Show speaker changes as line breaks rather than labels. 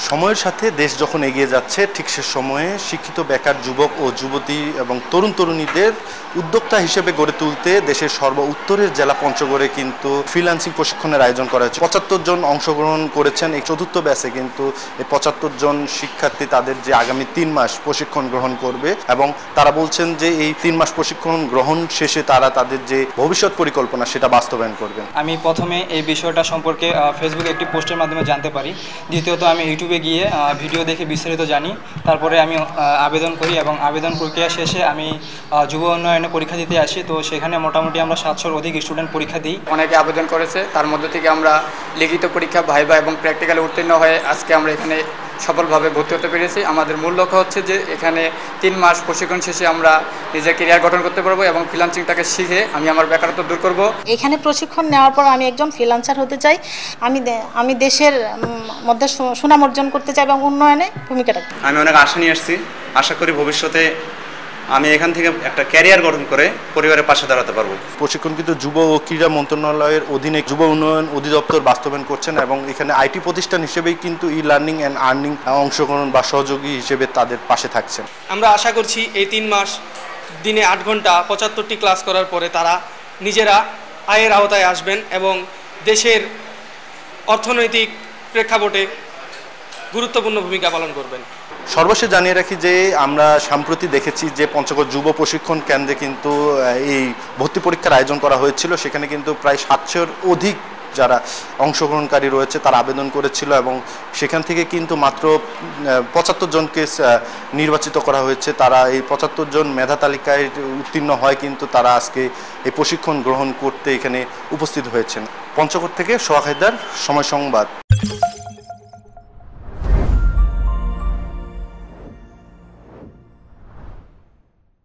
সময়ের সাথে দেশ যখন এগিয়ে যাচ্ছে ঠিক সে সময়ে শিক্ষিত বেকার যুবক ও যুবতী এবং তরুণ তরুণীদের উদ্যোক্তা হিসেবে গড়ে তুলতে দেশের সর্ব উত্তরের জেলা পঞ্চগড়ে কিন্তু ফ্রিল্যান্সিং প্রশিক্ষণের আয়োজন করা হয়েছে। ৭৫ জন অংশগ্রহণ করেছেন এই চতুর্থ ব্যাচে। কিন্তু এই ৭৫ জন শিক্ষার্থী তাদের যে আগামী ৩ মাস প্রশিক্ষণ গ্রহণ করবে এবং তারা বলছেন যে এই ৩ মাস প্রশিক্ষণ গ্রহণ শেষে তারা তাদের যে ভবিষ্যৎ পরিকল্পনা সেটা বাস্তবায়ন করবেন।
আমি প্রথমে এই বিষয়টা সম্পর্কে ফেসবুকে একটি পোস্টের মাধ্যমে জানতে পারি। দ্বিতীয়ত আমি ইউটিউবে গিয়ে ভিডিও দেখে বিস্তারিত জানি। তারপরে আমি আবেদন করি এবং আবেদন প্রক্রিয়া শেষে আমি যুব উন্নয়নে পরীক্ষা দিতে আসি। তো সেখানে মোটামুটি আমরা ৭০০-র অধিক স্টুডেন্ট পরীক্ষা দিই।
অনেকে আবেদন করেছে, তার মধ্যে থেকে আমরা লিখিত পরীক্ষা, ভাইভা এবং প্র্যাকটিক্যালে উত্তীর্ণ হয়ে আজকে আমরা এখানে সফলভাবে ভর্তি হতে পেরেছি। আমাদের মূল লক্ষ্য হচ্ছে যে এখানে ৩ মাস প্রশিক্ষণ শেষে আমরা নিজের ক্যারিয়ার গঠন করতে পারবো এবং ফ্রিল্যান্সিংটাকে শিখে আমি আমার বেকারত্ব দূর করব।
এখানে প্রশিক্ষণ নেওয়ার পর আমি একজন ফ্রিল্যান্সার হতে চাই। আমি দেশের মধ্যে সুনাম অর্জন করতে চাই এবং উন্নয়নে ভূমিকা রাখতে।
আমি অনেক আশা নিয়ে আসছি। আশা করি ভবিষ্যতে আমি এখান থেকে একটা ক্যারিয়ার গঠন করে পরিবারের পাশে দাঁড়াতে পারবো।
প্রশিক্ষণ কিন্তু যুব ও ক্রীড়া মন্ত্রণালয়ের অধীনে যুব উন্নয়ন অধিদপ্তর বাস্তবায়ন করছেন এবং এখানে আইটি প্রতিষ্ঠান হিসেবেই কিন্তু লার্নিং অ্যান্ড আর্নিং অংশগ্রহণ বা সহযোগী হিসেবে তাদের পাশে থাকছেন।
আমরা আশা করছি এই ৩ মাস দিনে ৮ ঘন্টা ৭৫টি ক্লাস করার পরে তারা নিজেরা আয়ের আওতায় আসবেন এবং দেশের অর্থনৈতিক প্রেক্ষাপটে গুরুত্বপূর্ণ ভূমিকা পালন করবেন।
সর্বশেষ জানিয়ে রাখি যে আমরা সম্প্রতি দেখেছি যে পঞ্চগড় যুব প্রশিক্ষণ কেন্দ্রে কিন্তু এই ভর্তি পরীক্ষার আয়োজন করা হয়েছিল। সেখানে কিন্তু প্রায় ৭০০-র অধিক যারা অংশগ্রহণকারী রয়েছে তারা আবেদন করেছিল এবং সেখান থেকে কিন্তু মাত্র ৭৫ জনকে নির্বাচিত করা হয়েছে। তারা এই ৭৫ জন মেধা তালিকায় উত্তীর্ণ হয় কিন্তু তারা আজকে এই প্রশিক্ষণ গ্রহণ করতে এখানে উপস্থিত হয়েছেন। পঞ্চগড় থেকে সোহাগ হায়দার, সময় সংবাদ।